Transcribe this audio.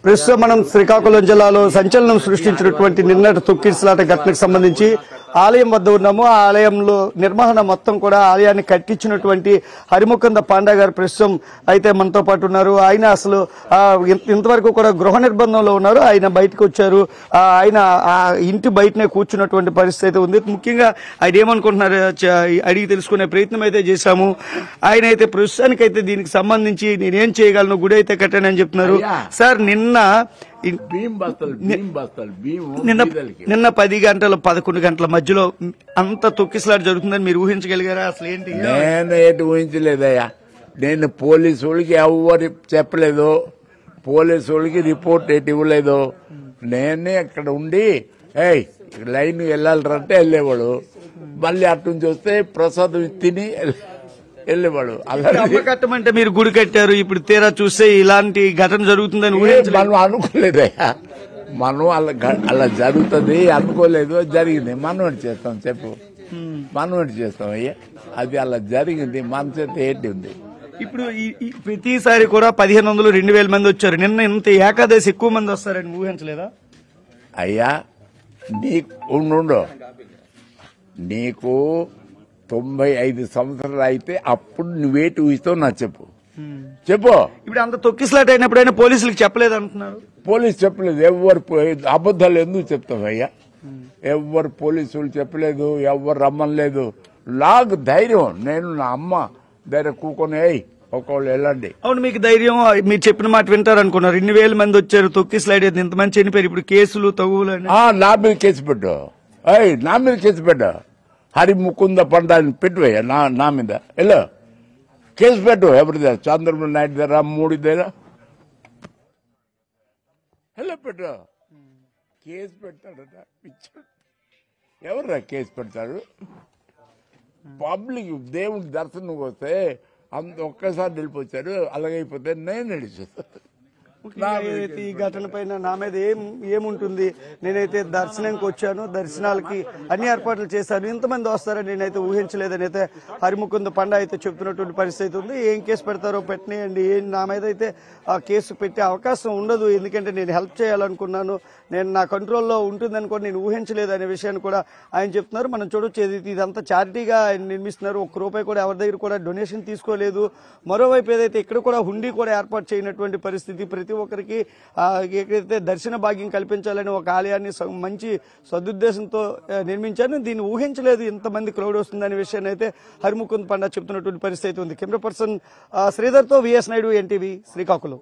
ప్రస్తుతం మనం శ్రీకాకుళం జిల్లాలో సంచలనం సృష్టించినటువంటి నిన్నటి తొక్కిసలాట ఘటనకు సంబంధించి ఆలయం వద్ద ఉన్నాము. ఆ ఆలయంలో నిర్వహణ మొత్తం కూడా ఆలయాన్ని కట్టించినటువంటి హరిముకుంద పాండా గారు ప్రస్తుతం అయితే మనతో పాటు ఉన్నారు. ఆయన అసలు ఇంతవరకు కూడా గృహ నిర్బంధంలో ఉన్నారు. ఆయన బయటకు వచ్చారు. ఆయన ఆ ఇంటి బయటనే కూర్చున్నటువంటి పరిస్థితి అయితే ఉంది. ముఖ్యంగా ఆయన ఏమనుకుంటున్నారు అడిగి తెలుసుకునే ప్రయత్నం అయితే చేశాము. ఆయన అయితే ప్రస్తుతానికైతే దీనికి సంబంధించి నేనేం చేయగలను, గుడి అయితే కట్టానని చెప్తున్నారు. సార్ నిన్న 10 గంటలు 11 గంటల మధ్యలో అంత తొక్కిసలాట జరుగుతుందని మీరు ఊహించగలిగారా? అసలు ఏంటి? నేను ఊహించలేదయ్యా. నేను పోలీసు వాళ్ళకి ఎవరు చెప్పలేదు, పోలీసు వాళ్ళకి రిపోర్ట్ ఎటు ఇవ్వలేదు. నేనే అక్కడ ఉండి లైన్ వెళ్ళాలంటే వెళ్ళేవాడు, మళ్ళీ అటు నుంచి వస్తే ప్రసాదం తిని వెళ్ళేవాడు. అమ్మ కట్టమంటే మీరు గుడి కట్టారు, ఇప్పుడు తీరా చూస్తే ఇలాంటి ఘటన జరుగుతుందని మనం అనుకోలేదయ్యా. మనం అలా జరుగుతుంది అనుకోలేదు, జరిగింది. మనం ఏంటి చేస్తాం చెప్పు, మనం ఏంటి చేస్తాం అయ్యా? అది అలా జరిగింది, మన చేత ఏంటి ఉంది? ఇప్పుడు ప్రతిసారి కూడా 1500 2000 మంది వచ్చారు. నిన్న ఇంత ఏకాదశి ఎక్కువ మంది వస్తారని ఊహించలేదా? అయ్యా నీకు నీకు 95 సంవత్సరాలు అయితే అప్పుడు నువ్వేటి ఊహిస్తావు నాకు చెప్పు. ఇప్పుడు అంత తొక్కిసలాట అయినప్పుడైనా పోలీసులకు చెప్పలేదు అంటున్నారు. పోలీసు చెప్పలేదు. ఎవరు అబద్ధాలు ఎందుకు చెప్తావు అయ్యా? ఎవరు పోలీసులు చెప్పలేదు, ఎవరు రమ్మలేదు. నాకు ధైర్యం, నేను నా అమ్మ ధైర్యం కూకొని ఒకళ్ళు వెళ్ళండి. అవును, మీకు ధైర్యం, మీరు చెప్పిన మాట వింటారు అనుకున్నారు. 2000 మంది వచ్చారు, తొక్కిసలాట అయితే ఇంతమంది చనిపోయారు. ఇప్పుడు కేసులు తగులు నా మీద కేసు పెట్టు, నా మీద కేసు పెట్టు. హరిముకుంద పండాన్ని పెట్టువయ్యా నా మీద. ఎలా కేసు పెట్టు, ఎవరి దగ్గర? చంద్రబాబు నాయుడు దగ్గర, మోడీ దగ్గర ఎలా పెట్టు. కేసు పెడతాడట పిచ్చాడు. ఎవరు కేసు పెడతాడు? పబ్లిక్ దేవుడి దర్శనం వస్తే అంత ఒక్కసారి వెళ్ళిపోతాడు. అలాగైపోతే నేను నడిచేస్తాను. ఈ ఘటన పైన నా మీద ఏముంటుంది? నేనైతే దర్శనానికి వచ్చాను, దర్శనాలకి అన్ని ఏర్పాట్లు చేశాను, ఇంతమంది వస్తారని నేనైతే ఊహించలేదని అయితే హరిముకుంద పండా అయితే చెప్తున్నటువంటి పరిస్థితి ఉంది. ఏం కేసు పెడతారో పెట్టనియండి, నా మీద అయితే ఆ కేసు పెట్టే అవకాశం ఉండదు. ఎందుకంటే నేను హెల్ప్ చేయాలనుకున్నాను, నేను నా కంట్రోల్లో ఉంటుందని కూడా నేను ఊహించలేదు అనే విషయాన్ని కూడా ఆయన చెప్తున్నారు. మనం చూడొచ్చు, ఇదంతా చారిటీగా ఆయన నిర్మిస్తున్నారు. ₹1 కూడా ఎవరి దగ్గర కూడా డొనేషన్ తీసుకోలేదు. మరోవైపు ఏదైతే ఇక్కడ కూడా హుండీ కూడా ఏర్పాటు చేయనటువంటి పరిస్థితి. ప్రతి ఒక్కరికి ఎక్కడైతే దర్శన భాగ్యం కల్పించాలని ఒక ఆలయాన్ని మంచి సదుద్దేశంతో నిర్మించాను. దీన్ని ఊహించలేదు ఇంతమంది క్రౌడ్ వస్తుందనే విషయాన్ని అయితే హరిముకుంద పండా చెప్తున్నటువంటి పరిస్థితి ఉంది. కెమెరా పర్సన్ శ్రీధర్తో విఎస్ నాయుడు, ఎన్టీవీ, శ్రీకాకుళం.